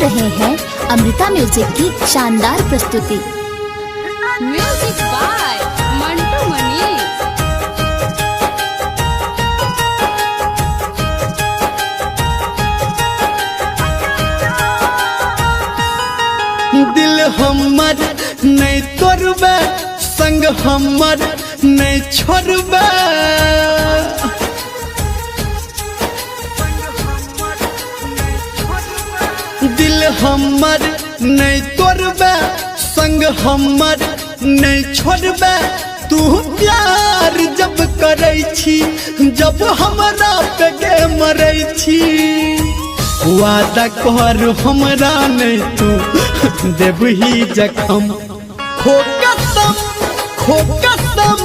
रहे हैं अमृता म्यूजिक की शानदार प्रस्तुति। Music by Mantu Manish. दिल हमर नहीं तोड़बे, संग हमर नहीं छोड़बे। दिल हमर नहीं तोड़बे, संग हमर नहीं छोड़बे। तू प्यार जब करे छी, जब हमरा पे गे मरे छी। वादा कर हमरा नहीं तू देबही जखम। खो कसम, खो कसम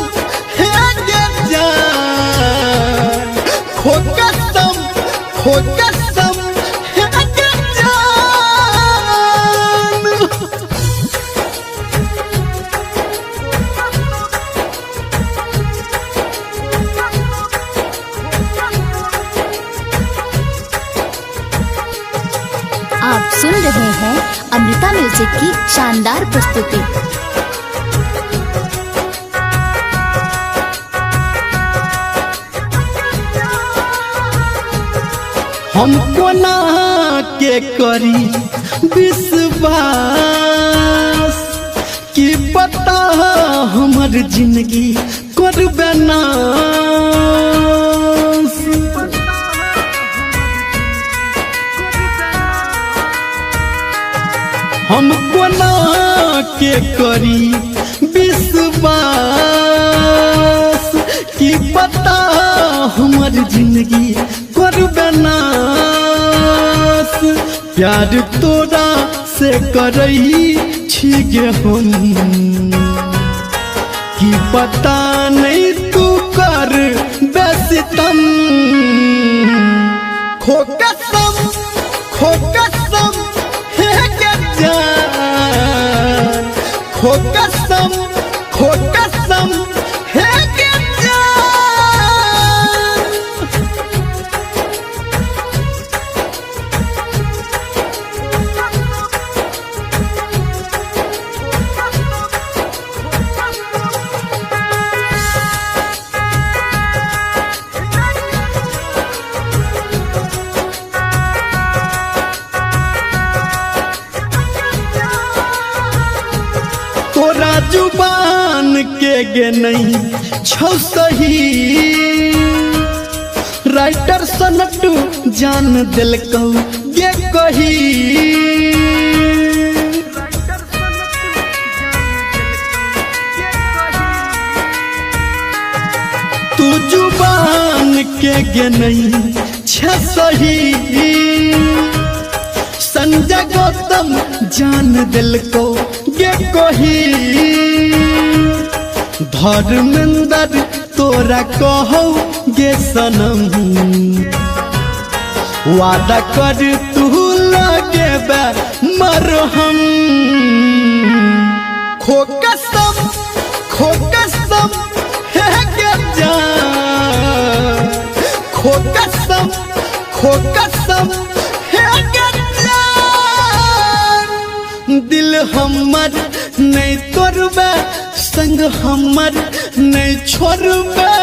हे गे जान। खो कसम, खो कसम हे गे जान। आप सुन रहे हैं अमृता म्यूजिक की शानदार प्रस्तुति। हमको ना के करी विश्वास, कि पता हमर जिंदगी करबे नाश। हमको ना के करी विश्वास, कि पता हमर जिंदगी करबे नाश। प्यार तोरा से करही छी गे हम, कि पता नहीं तू कर बेसितम। खो कसम, खो कसम हे गे जान। खो कसम, खो कसम हे गे जान। तोरा जुबान के गे नहीं छौ सही, राइटर सनटू जान दिलकौ गे कही। तू जुबान के गे नहीं छे सही, संजय गौतम जान दिलको गे कही। धर्मेंद्र तोरा कहो गे सनम, वादा कर तू लगे बे मरहम। खो कसम, खो कसम हे गे जान। खो कसम, खो कसम हे गे जान। दिल हमर नहीं तोड़बे, संग हमर नहीं छोड़बे।